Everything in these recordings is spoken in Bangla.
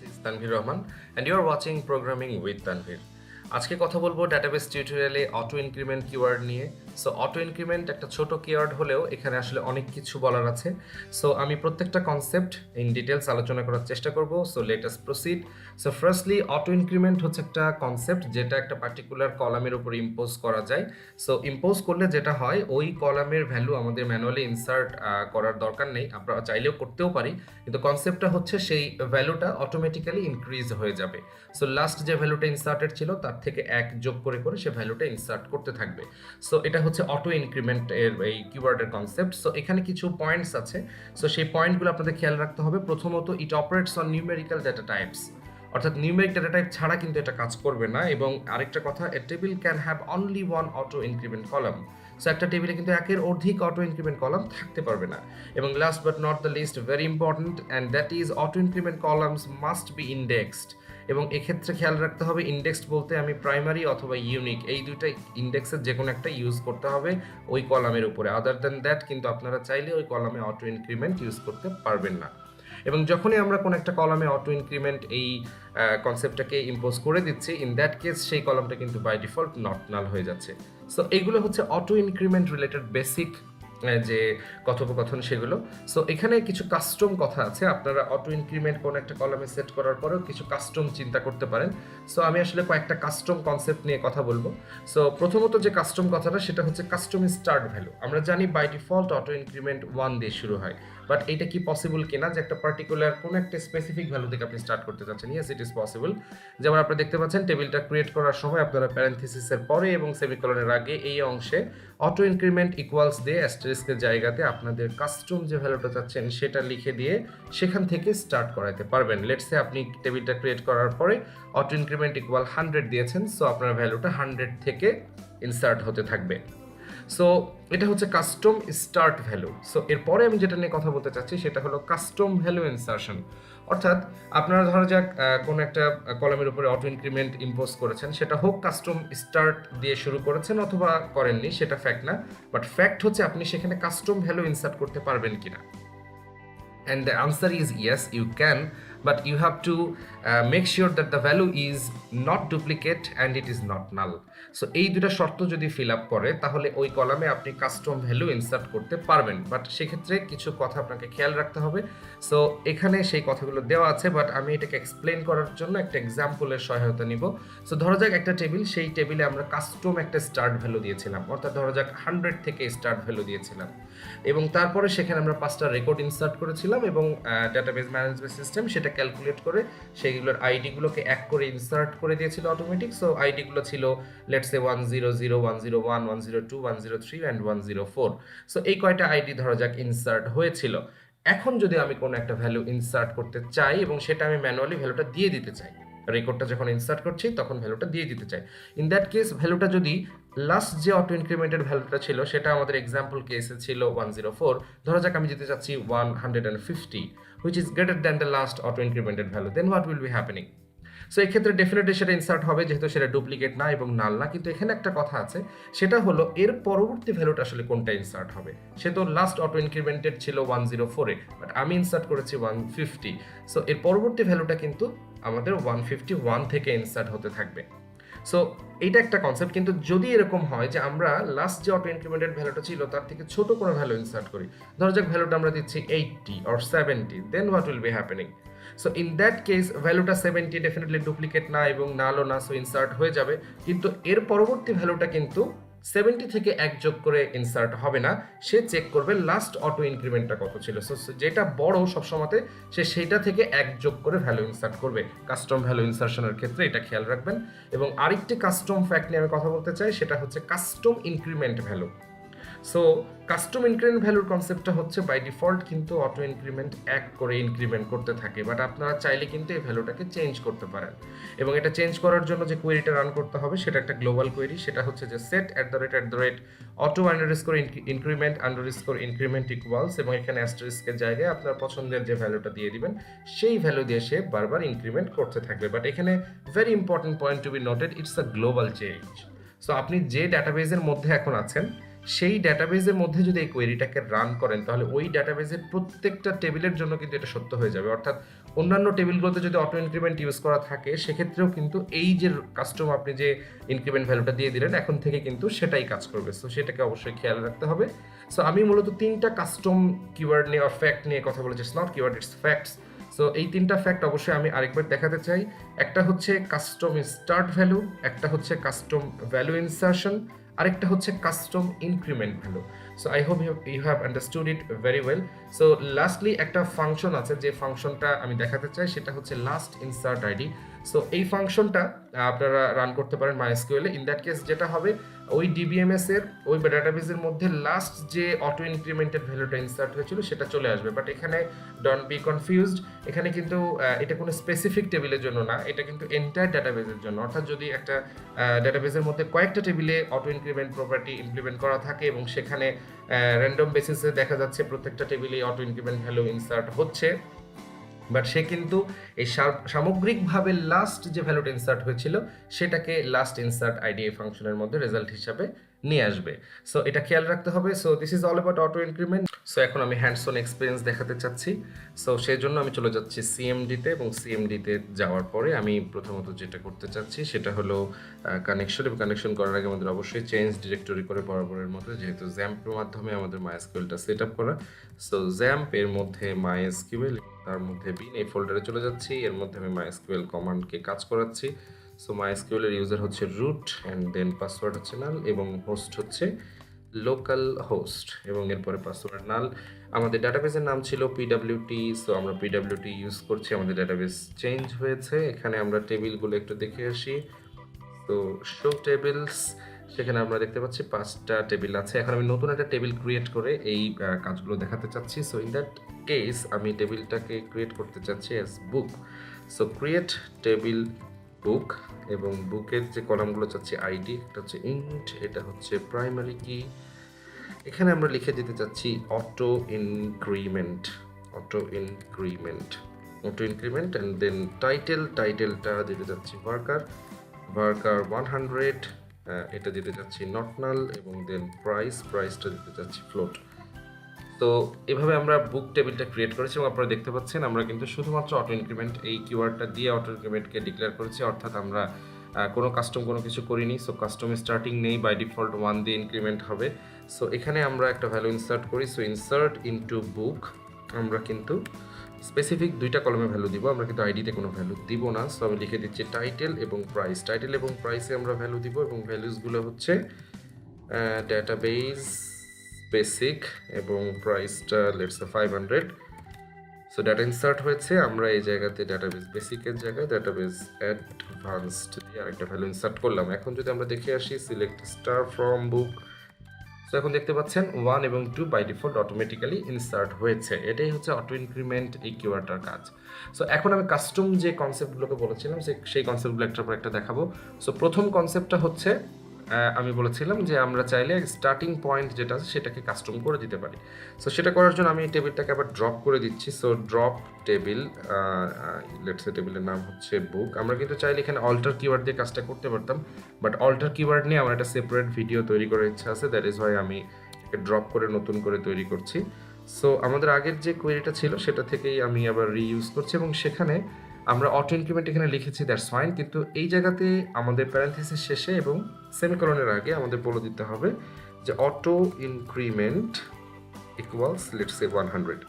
This is Tanvir Rahman and you are watching Programming with Tanvir. আজকে কথা বলবো ডাটাবেস টিউটোরিয়ালে অটো ইনক্রিমেন্ট কিওয়ার্ড নিয়ে। সো অটো ইনক্রিমেন্ট একটা ছোট কিওয়ার্ড হলেও এখানে আসলে অনেক কিছু বলার আছে। সো আমি প্রত্যেকটা কনসেপ্ট ইন ডিটেলস আলোচনা করার চেষ্টা করব। So let us proceed. So firstly auto increment হচ্ছে একটা কনসেপ্ট যেটা একটা পার্টিকুলার কলামের উপর ইম্পোজ করা যায়। সো ইম্পোজ করলে যেটা হয় ওই কলামের ভ্যালু আমাদের ম্যানুয়ালি ইনসার্ট করার দরকার নেই, আমরা চাইলেও করতেও পারি, কিন্তু কনসেপ্টটা হচ্ছে সেই ভ্যালুটা অটোমেটিক্যালি ইনক্রিজ হয়ে যাবে। সো লাস্ট যে ভ্যালুটা ইনসার্টেড ছিল তার থেকে এক যোগ করে করে সে ভ্যালুটা ইনসার্ট করতে থাকবে। সো এটা হচ্ছে অটো ইনক্রিমেন্ট এর এই কিওয়ার্ডের কনসেপ্ট। সো এখানে কিছু পয়েন্টস আছে। সো সেই পয়েন্টগুলো আপনাদের খেয়াল রাখতে হবে। প্রথমত, it operates on numerical data types, অর্থাৎ নিউমেরিক ডাটা টাইপ ছাড়া কিন্তু এটা কাজ করবে না। এবং আরেকটা কথা, a table can have only one auto increment column. So একটা টেবিলে কিন্তু একের অধিক অটো ইনক্রিমেন্ট কলাম থাকতে পারবে না। এবং last but not the least, very important, and that is auto increment columns must be indexed. এবং এক্ষেত্রে খেয়াল রাখতে হবে, ইন্ডেক্সড বলতে আমি প্রাইমারি অথবা ইউনিক এই দুইটা ইন্ডেক্সের যে কোনো একটা ইউজ করতে হবে ওই কলামের উপরে। আদার দ্যান দ্যাট কিন্তু আপনারা চাইলে ওই কলামে অটো ইনক্রিমেন্ট ইউজ করতে পারবেন না। এবং যখনই আমরা কোনো একটা কলামে অটো ইনক্রিমেন্ট এই কনসেপ্টটাকে ইম্পোজ করে দিচ্ছি, ইন দ্যাট কেস সেই কলামটা কিন্তু বাই ডিফল্ট নট নাল হয়ে যাচ্ছে। সো এইগুলো হচ্ছে অটো ইনক্রিমেন্ট রিলেটেড বেসিক যে কথোপকথন সেগুলো। সো এখানে কিছু কাস্টম কথা আছে। আপনারা অটো ইনক্রিমেন্ট কোনো একটা কলামে সেট করার পরেও কিছু কাস্টম চিন্তা করতে পারেন। সো আমি আসলে কয়েকটা কাস্টম কনসেপ্ট নিয়ে কথা বলবো। সো প্রথমত যে কাস্টম কথাটা সেটা হচ্ছে কাস্টম স্টার্ট ভ্যালু। আমরা জানি বাই ডিফল্ট অটো ইনক্রিমেন্ট 1 দিয়ে শুরু হয়, বাট এটা কি পসিবল কিনা যে একটা পার্টিকুলার কোনো একটা স্পেসিফিক ভ্যালু থেকে আপনি স্টার্ট করতে চাচ্ছেন? Yes, it is possible. যেমন আপনারা দেখতে পাচ্ছেন টেবিলটা ক্রিয়েট করার সময় আপনারা প্যারেনথেসিসের পরে এবং সেমিকোলনের আগে এই অংশে অটো ইনক্রিমেন্ট ইকুয়ালস দিয়ে অ্যাস্টারিস্কের জায়গাতে আপনাদের কাস্টম যে ভ্যালুটা চাচ্ছেন সেটা লিখে দিয়ে সেখান থেকে স্টার্ট করাতে পারবেন। লেটস সে আপনি টেবিলটা ক্রিয়েট করার পরে অটো ইনক্রিমেন্ট ইকুয়াল 100 দিয়েছেন। সো আপনার ভ্যালুটা 100 থেকে ইনসার্ট হতে থাকবে। সো এটা হচ্ছে কাস্টম স্টার্ট ভ্যালু। সো এরপরে আমি যেটা নিয়ে কথা বলতে চাচ্ছি সেটা হলো কাস্টম ভ্যালু ইনসার্শন। অর্থাৎ আপনারা ধরা যাক কোনো একটা কলামের উপরে অটো ইনক্রিমেন্ট ইম্পোজ করেছেন, সেটা হোক কাস্টম স্টার্ট দিয়ে শুরু করেছেন অথবা করেননি, সেটা ফ্যাক্ট না, বাট ফ্যাক্ট হচ্ছে আপনি সেখানে কাস্টম ভ্যালু ইনসার্ট করতে পারবেন কিনা। And the answer is yes, you can, but you have to make sure that the value is not duplicate and it is not null. So এই দুটা শর্ত যদি ফিল আপ করে তাহলে ওই কলামে আপনি কাস্টম ভ্যালু ইনসার্ট করতে পারবেন, বাট সেক্ষেত্রে কিছু কথা আপনাকে খেয়াল রাখতে হবে। সো এখানে সেই কথাগুলো দেওয়া আছে, বাট আমি এটাকে এক্সপ্লেন করার জন্য একটা এক্সাম্পলের সহায়তা নিব। সো ধরা যাক একটা টেবিল, সেই টেবিলে আমরা কাস্টম একটা স্টার্ট ভ্যালু দিয়েছিলাম, অর্থাৎ ধরা যাক 100 থেকে স্টার্ট ভ্যালু দিয়েছিলাম, এবং তারপরে সেখানে আমরা 5টা রেকর্ড ইনসার্ট করেছিলাম এবং ডাটাবেস ম্যানেজমেন্ট সিস্টেম সেটা ক্যালকুলেট করে সেইগুলোর আইডিগুলোকে এক করে ইনসার্ট করে দিয়েছিল অটোমেটিক। সো আইডিগুলো ছিল লেটস সে 100, 101, 102, 103 অ্যান্ড 104। সো এই কয়টা আইডি ধরা যাক ইনসার্ট হয়েছিল। এখন যদি আমি কোনো একটা ভ্যালু ইনসার্ট করতে চাই এবং সেটা আমি ম্যানুয়ালি ভ্যালুটা দিয়ে দিতে চাই, রেকর্ডটা যখন ইনসার্ট করছি তখন ভ্যালুটা দিয়ে দিতে চাই, ইন দ্যাট কেস ভ্যালুটা যদি লাস্ট যে অটো ইনক্রিমেন্টের ভ্যালুটা ছিল সেটা আমাদের এক্সাম্পল কেসে ছিল 104, ধরা যাক আমি যেতে চাচ্ছি 150, which is greater than the last auto incremented value, then what will be happening? So এক্ষেত্রে ডেফিনেটলি সেটা ইনসার্ট হবে যেহেতু সেটা ডুপ্লিকেট না এবং নাল না। কিন্তু এখানে একটা কথা আছে, সেটা হলো এর পরবর্তী ভ্যালুটা আসলে কোনটা ইনসার্ট হবে। সে তো লাস্ট অটো ইনক্রিমেন্টেড ছিল 104-এ, বাট আমি ইনসার্ট করেছি 150। সো এর পরবর্তী ভ্যালুটা কিন্তু আমাদের 151 থেকে ইনসার্ট হতে থাকবে। সো এইটা একটা কনসেপ্ট। কিন্তু যদি এরকম হয় যে আমরা লাস্ট যে অটো ইনক্রিমেন্টেড ভ্যালুটা ছিল তার থেকে ছোট কোনো ভ্যালু ইনসার্ট করি, ধরা যাক ভ্যালুটা আমরা দিচ্ছি 80 or 70, then what will be happening? So in that case ভ্যালুটা 70 ডেফিনেটলি ডুপ্লিকেট না এবং নালও না, সো ইনসার্ট হয়ে যাবে। কিন্তু এর পরবর্তী ভ্যালুটা কিন্তু 70 থেকে এক যোগ করে ইনসার্ট হবে না, সে চেক করবে লাস্ট অটো ইনক্রিমেন্টটা কত ছিল। সো যেটা বড় সবসময়তে সে সেইটা থেকে এক যোগ করে ভ্যালু ইনসার্ট করবে। কাস্টম ভ্যালু ইনসার্শনের ক্ষেত্রে এটা খেয়াল রাখবেন। এবং আরেকটি কাস্টম ফ্যাক্ট নিয়ে আমি কথা বলতে চাই, সেটা হচ্ছে custom increment value. So custom increment ভ্যালুর কনসেপ্টটা হচ্ছে বাই ডিফল্ট কিন্তু অটো ইনক্রিমেন্ট এক করে ইনক্রিমেন্ট করতে থাকে, বাট আপনারা চাইলে কিন্তু এই ভ্যালুটাকে চেঞ্জ করতে পারেন। এবং এটা চেঞ্জ করার জন্য যে কোয়েরিটা রান করতে হবে সেটা একটা গ্লোবাল কোয়েরি, সেটা হচ্ছে যে set auto underscore increment underscore increment equals, এবং এখানে অ্যাস্টারিস্কের জায়গায় আপনার পছন্দের যে ভ্যালুটা দিয়ে দিবেন সেই ভ্যালু দিয়ে সে বারবার ইনক্রিমেন্ট করতে থাকবে। বাট এখানে very important point to be noted, it's a global change. So আপনি যে ডাটাবেজের মধ্যে এখন আছেন সেই ডেটাবেজের মধ্যে যদি এই কোয়েরিটাকে রান করেন তাহলে ওই ডেটাবেজের প্রত্যেকটা টেবিলের জন্য কিন্তু এটা সত্য হয়ে যাবে। অর্থাৎ অন্যান্য টেবিলগুলোতে যদি অটো ইনক্রিমেন্ট ইউজ করা থাকে সেক্ষেত্রেও কিন্তু এই যে কাস্টম আপনি যে ইনক্রিমেন্ট ভ্যালুটা দিয়ে দিলেন এখন থেকে কিন্তু সেটাই কাজ করবে। সো সেটাকে অবশ্যই খেয়াল রাখতে হবে। সো আমি মূলত 3টা কাস্টম কিওয়ার্ড নিয়ে বা ফ্যাক্ট নিয়ে কথা বলেছি। It's not keyword, it's facts. So এই 3টা ফ্যাক্ট অবশ্যই আমি আরেকবার দেখাতে চাই। একটা হচ্ছে কাস্টম স্টার্ট ভ্যালু, একটা হচ্ছে কাস্টম ভ্যালু ইনসারশন, আরেকটা হচ্ছে custom increment value. So I hope you have understood it very well. So lastly একটা ফাংশন আছে, যে ফাংশনটা আমি দেখাতে চাই সেটা হচ্ছে লাস্ট ইনসার্ট আইডি। সো এই ফাংশনটা আপনারা রান করতে পারেন MySQL A. In that case যেটা হবে, ওই DBMS এর ওই ডাটাবেসের মধ্যে লাস্ট যে অটো ইনক্রিমেন্টেড ভ্যালুটা ইনসার্ট হয়েছিল সেটা চলে আসবে। বাট এখানে ডোন্ট বি কনফিউজড, এখানে কিন্তু এটা কোনো স্পেসিফিক টেবিলের জন্য না, এটা কিন্তু এন্টায়ার ডাটাবেসের জন্য। অর্থাৎ যদি একটা ডাটাবেসের মধ্যে কয়েকটা টেবিলে অটো ইনক্রিমেন্ট প্রপার্টি ইমপ্লিমেন্ট করা থাকে এবং সেখানে র্যান্ডম বেসিসে দেখা যাচ্ছে প্রত্যেকটা টেবিলে অটো ইনক্রিমেন্ট ভ্যালু ইনসার্ট হচ্ছে, বাট সে কিন্তু এই সামগ্রিকভাবে লাস্ট যে ভ্যালুটা ইনসার্ট হয়েছিল সেটাকে লাস্ট ইনসার্ট আইডি ফাংশনের মধ্যে রেজাল্ট হিসাবে নিয়ে আসবে। সো এটা খেয়াল রাখতে হবে। So this is all about auto increment. So এখন আমি হ্যান্ডস অন এক্সপিরিয়েন্স দেখাতে চাচ্ছি। সো সেই জন্য আমি চলে যাচ্ছি সিএমডিতে, এবং সিএমডিতে যাওয়ার পরে আমি প্রথমত যেটা করতে চাচ্ছি সেটা হলো কানেকশন। এবং কানেকশন করার আগে আমাদের অবশ্যই চেঞ্জ ডিরেক্টরি করে বরাবরের মতো, যেহেতু জ্যাম্পের মাধ্যমে আমাদের MySQLটা সেট আপ করা। সো জ্যাম্প এর মধ্যে MySQL, তার মধ্যে বিন, এই ফোল্ডারে চলে যাচ্ছি। এর মধ্যে আমি MySQL কমান্ডকে কাজ করাচ্ছি। সো MySQL এর ইউজার হচ্ছে রুট, অ্যান্ড দেন পাসওয়ার্ড হচ্ছে নাল, এবং হোস্ট হচ্ছে লোকাল হোস্ট, এবং এরপরে পাসওয়ার্ড নাল। আমাদের ডাটাবেসের নাম ছিল PWT, সো আমরা PWT ইউজ করছি। আমাদের ডাটাবেস চেঞ্জ হয়েছে। এখানে আমরা টেবিলগুলো একটু দেখে আসি। তো শো টেবিলস, সেখানে আমরা দেখতে পাচ্ছি 5টা টেবিল আছে। এখন আমি নতুন একটা টেবিল ক্রিয়েট করে এই কাজগুলো দেখাতে চাচ্ছি। সো ইন দ্যাট কেস আমি টেবিলটাকে ক্রিয়েট করতে চাচ্ছি অ্যাজ বুক। সো ক্রিয়েট টেবিল বুক, এবং বুকের যে কলামগুলো চাচ্ছি আইডি, এটা হচ্ছে ইন্ট, এটা হচ্ছে প্রাইমারি কি। এখানে আমরা লিখে দিতে চাচ্ছি auto increment, auto increment, auto increment, and then টাইটেলটা দিতে চাচ্ছি ওয়ার্কার 100, এটা দিতে চাচ্ছি নট নাল, এবং দেন প্রাইসটা দিতে চাচ্ছি ফ্লোট। তো এভাবে আমরা বুক টেবিলটা ক্রিয়েট করেছি, এবং আপনারা দেখতে পাচ্ছেন আমরা কিন্তু শুধুমাত্র অটো ইনক্রিমেন্ট এই কিওয়ার্ডটা দিয়ে অটো ইনক্রিমেন্টকে ডিক্লেয়ার করেছি। অর্থাৎ আমরা কোনো কাস্টম কোনো কিছু করিনি। সো কাস্টম স্টার্টিং নেই, বাই ডিফল্ট 1 দিয়ে ইনক্রিমেন্ট হবে। সো এখানে আমরা একটা ভ্যালু ইনসার্ট করি। সো ইনসার্ট ইনটু বুক, আমরা কিন্তু স্পেসিফিক 2টা কলমে ভ্যালু দিব, আমরা কিন্তু আইডিতে কোনো ভ্যালু দিব না। সো আমি লিখে দিচ্ছি টাইটেল এবং প্রাইসে আমরা ভ্যালু দিব, এবং ভ্যালুসগুলো হচ্ছে ডাটাবেস বেসিক, এবং প্রাইসটা let's say 500। So data insert হয়েছে, আমরা এই জায়গাতে ডাটাবেস বেসিকের জায়গায় ডাটাবেস অ্যাডভান্সড দিয়ে আরেকটা ভ্যালু ইনসার্ট করলাম। এখন যদি আমরা দেখে আসি select star from book, so এখন দেখতে পাচ্ছেন 1 এবং 2 বাই ডিফল্ট অটোমেটিক্যালি ইনসার্ট হয়েছে। এটাই হচ্ছে অটো ইনক্রিমেন্ট এই কিওয়ার্ডটার কাজ। সো এখন আমি কাস্টম যে কনসেপ্টগুলোকে বলেছিলাম সেই কনসেপ্টগুলো একটার পর একটা দেখাবো। সো প্রথম কনসেপ্টটা হচ্ছে আমি বলেছিলাম যে আমরা চাইলে স্টার্টিং পয়েন্ট যেটা আছে সেটাকে কাস্টম করে দিতে পারি। সো সেটা করার জন্য আমি এই টেবিলটাকে আবার ড্রপ করে দিচ্ছি। So drop table, let's say টেবিলের নাম হচ্ছে বুক। আমরা কিন্তু চাইলে এখানে অল্টার কিওয়ার্ড দিয়ে কাজটা করতে পারতাম, বাট অল্টার কিওয়ার্ড নিয়ে আমার একটা সেপারেট ভিডিও তৈরি করার ইচ্ছা আছে। দ্যাট ইজ ওয়াই আমি এটাকে ড্রপ করে নতুন করে তৈরি করছি। সো আমাদের আগের যে কোয়েরিটা ছিল সেটা থেকেই আমি আবার রিইউজ করছি, এবং সেখানে আমরা অটো ইনক্রিমেন্ট এখানে লিখেছি, দ্যাটস ফাইন। কিন্তু এই জায়গাতে আমাদের প্যারেন্থেসিস শেষে এবং সেমিকলনের আগে আমাদের বলে দিতে হবে যে auto increment equals let's say 100।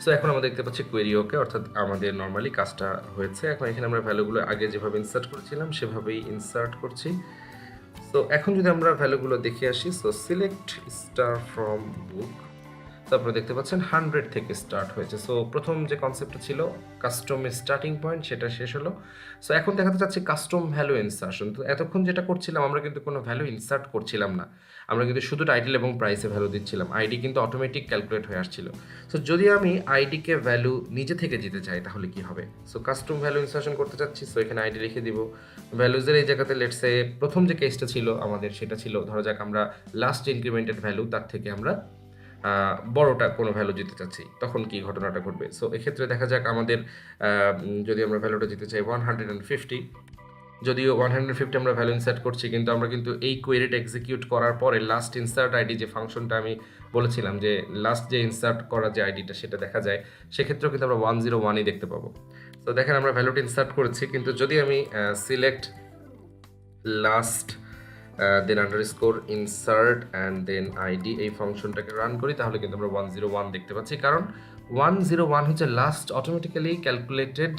So এখন আমরা দেখতে পাচ্ছি কোয়েরি ওকে, অর্থাৎ আমাদের নর্মালি কাজটা হয়েছে। এখন এখানে আমরা ভ্যালুগুলো আগে যেভাবে ইনসার্ট করেছিলাম সেভাবেই ইনসার্ট করছি। সো এখন যদি আমরা ভ্যালুগুলো দেখে আসি, সো সিলেক্ট স্টার ফ্রম বুক, তারপরে দেখতে পাচ্ছেন 100 থেকে স্টার্ট হয়েছে। সো প্রথম যে কনসেপ্টটা ছিল কাস্টম স্টার্টিং পয়েন্ট সেটা শেষ হলো। সো এখন দেখাতে চাচ্ছি কাস্টম ভ্যালু ইনসার্শন। তো এতক্ষণ যেটা করছিলাম আমরা কিন্তু কোনো ভ্যালু ইনসার্ট করছিলাম না, আমরা কিন্তু শুধু টাইটেল এবং প্রাইসে ভ্যালু দিচ্ছিলাম। আইডি কিন্তু অটোমেটিক ক্যালকুলেট হয়ে আসছিল। সো যদি আমি আইডিকে ভ্যালু নিজে থেকে দিতে চাই তাহলে কি হবে? সো কাস্টম ভ্যালু ইনসার্শন করতে চাচ্ছি, সো এখানে আইডি লিখে দিব। ভ্যালুজের এই জায়গাতে লেটসে প্রথম যে কেসটা ছিল আমাদের সেটা ছিল, ধরা যাক আমরা লাস্ট ইনক্রিমেন্টেড ভ্যালু তার থেকে আমরা বড়টা কোনো ভ্যালু দিতে চাচ্ছি, তখন কি ঘটনাটা ঘটবে? সো এক্ষেত্রে দেখা যাক আমাদের যদি আমরা ভ্যালুটা দিতে চাই 150, যদিও 150 আমরা ভ্যালু ইনসার্ট করছি, কিন্তু আমরা কিন্তু এই কোয়েরিটা এক্সিকিউট করার পরে লাস্ট ইনসার্ট আইডি যে ফাংশনটা আমি বলেছিলাম যে লাস্ট যে ইনসার্ট করা যে আইডিটা সেটা দেখা যায়, সেক্ষেত্রেও কিন্তু আমরা 101ই দেখতে পাবো। তো দেখেন আমরা ভ্যালুটা ইনসার্ট করেছি, কিন্তু যদি আমি select last then underscore insert and then ID এই ফাংশনটাকে রান করি, তাহলে কিন্তু আমরা 101 দেখতে পাচ্ছি, কারণ 101 হচ্ছে last automatically calculated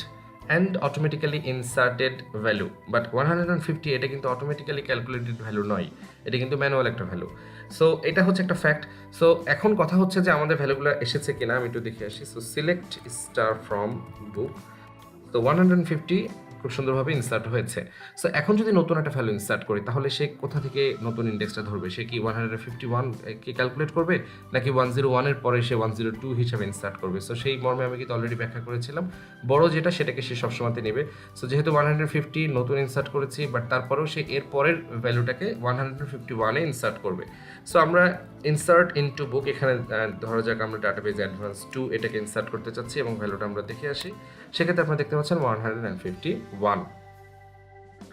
and automatically inserted value, but 150 এটা কিন্তু অটোমেটিক্যালি ক্যালকুলেটেড ভ্যালু নয়, এটা কিন্তু ম্যানুয়াল একটা ভ্যালু। সো এটা হচ্ছে একটা ফ্যাক্ট। সো এখন কথা হচ্ছে যে আমাদের ভ্যালুগুলো এসেছে কিনা আমি একটু দেখে আসি। সো সিলেক্ট স্টার ফ্রম বুক, তো 150 খুব সুন্দরভাবে ইনসার্ট হয়েছে। সো এখন যদি নতুন একটা ভ্যালু ইনসার্ট করি, তাহলে সে কোথা থেকে নতুন ইন্ডেক্সটা ধরবে? সে কি 151 কে ক্যালকুলেট করবে, নাকি 101 এর পরে সে 102 হিসাবে ইনসার্ট করবে? সো সেই মর্মে আমি কিন্তু অলরেডি ব্যাখ্যা করেছিলাম, বড় যেটা সেটাকে সে সবসময়তে নেবে। সো যেহেতু 150 নতুন ইনসার্ট করেছি, বাট তারপরেও সে এর পরের ভ্যালুটাকে 151 এ ইনসার্ট করবে। সো আমরা ইনসার্ট ইনটু বুক, এখানে ধরা যাক আমরা ডাটাবেজ অ্যাডভান্স 2 এটাকে ইনসার্ট করতে চাচ্ছি এবং ভ্যালুটা আমরা দেখে আসি। সেক্ষেত্রে আপনারা দেখতে পাচ্ছেন 151।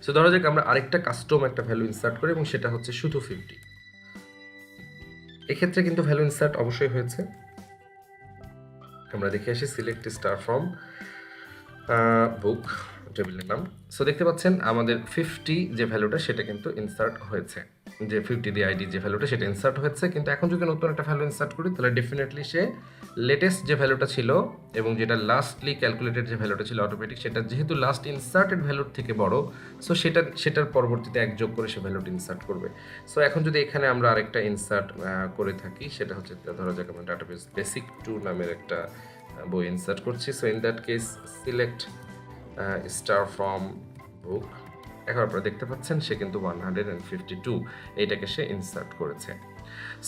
সো ধরা যাক আমরা আরেকটা কাস্টম একটা ভ্যালু ইনসার্ট করি এবং সেটা হচ্ছে শুধু 50। এক্ষেত্রে কিন্তু ভ্যালু ইনসার্ট অবশ্যই হয়েছে। আমরা দেখে আসি সিলেক্ট স্টার ফ্রম বুক টেবিলের নাম। সো দেখতে পাচ্ছেন আমাদের 50 যে ভ্যালুটা সেটা কিন্তু ইনসার্ট হয়েছে, যে 50 দিয়ে আইডি যে ভ্যালুটা সেটা ইনসার্ট হয়েছে। কিন্তু এখন যদি নতুন একটা ভ্যালু ইনসার্ট করি, তাহলে ডেফিনেটলি সে লেটেস্ট যে ভ্যালুটা ছিল এবং যেটা লাস্টলি ক্যালকুলেটেড যে ভ্যালুটা ছিল অটোমেটিক, সেটা যেহেতু লাস্ট ইনসার্টেড ভ্যালুর থেকে বড়, সো সেটার পরবর্তীতে এক যোগ করে সে ভ্যালুটা ইনসার্ট করবে। সো এখন যদি এখানে আমরা আরেকটা ইনসার্ট করে থাকি, সেটা হচ্ছে ধরা যাক আমরা ডাটাবেস বেসিক 2 নামের একটা বই ইনসার্ট করছি। So in that case select star from বুক, এখন আপনারা দেখতে পাচ্ছেন সে কিন্তু 152 এইটাকে সে ইনসার্ট করেছে।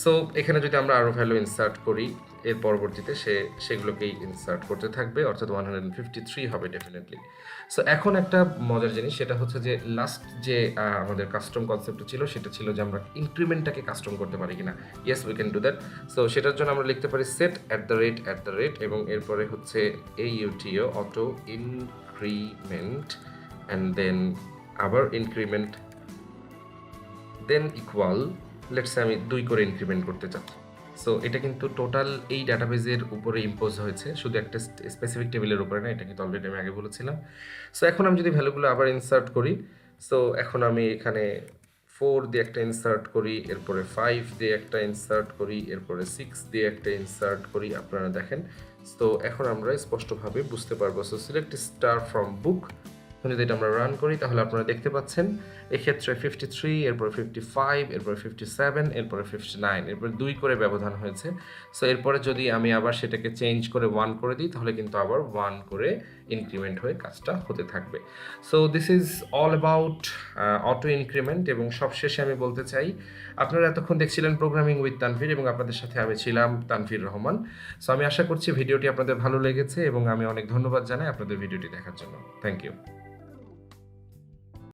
সো এখানে যদি আমরা আরও ভ্যালু ইনসার্ট করি, এর পরবর্তীতে সে সেগুলোকেই ইনসার্ট করতে থাকবে, অর্থাৎ 153 হবে ডেফিনেটলি। সো এখন একটা মজার জিনিস, সেটা হচ্ছে যে লাস্ট যে আমাদের কাস্টম কনসেপ্টটা ছিল, সেটা ছিল যে আমরা ইনক্রিমেন্টটাকে কাস্টম করতে পারি কিনা। Yes, we can do that. So সেটার জন্য আমরা লিখতে পারি সেট অ্যাট দ্য রেট এবং এরপরে হচ্ছে AUTO auto increment and then আবার ইনক্রিমেন্ট, দেন ইকুয়াল, লেটস আমি 2 করে ইনক্রিমেন্ট করতে চাচ্ছি। সো এটা কিন্তু টোটাল এই ডাটাবেজের উপরে ইম্পোজ হয়েছে, শুধু একটা স্পেসিফিক টেবিলের উপরে না, এটা কিন্তু অলরেডি আমি আগে বলেছিলাম। সো এখন আমি যদি ভ্যালুগুলো আবার ইনসার্ট করি, সো এখন আমি এখানে 4 দিয়ে একটা ইনসার্ট করি, এরপরে 5 দিয়ে একটা ইনসার্ট করি, এরপরে 6 দিয়ে একটা ইনসার্ট করি, আপনারা দেখেন। তো এখন আমরা স্পষ্টভাবে বুঝতে পারবো। সো সিলেক্ট স্টার ফ্রম বুক, যদি এটা আমরা রান করি, তাহলে আপনারা দেখতে পাচ্ছেন এক্ষেত্রে 53, এরপরে 55, এরপরে 57, এরপরে 59, এরপরে 2 করে ব্যবধান হয়েছে। সো এরপরে যদি আমি আবার সেটাকে চেঞ্জ করে 1 করে দিই, তাহলে কিন্তু আবার 1 করে ইনক্রিমেন্ট হয়ে কাজটা হতে থাকবে। So this is all about auto increment. এবং সবশেষে আমি বলতে চাই, আপনারা এতক্ষণ দেখছিলেন প্রোগ্রামিং উইথ তানভীর এবং আপনাদের সাথে আমি ছিলাম তানভীর রহমান। সো আমি আশা করছি ভিডিওটি আপনাদের ভালো লেগেছে এবং আমি অনেক ধন্যবাদ জানাই আপনাদের ভিডিওটি দেখার জন্য। Thank you.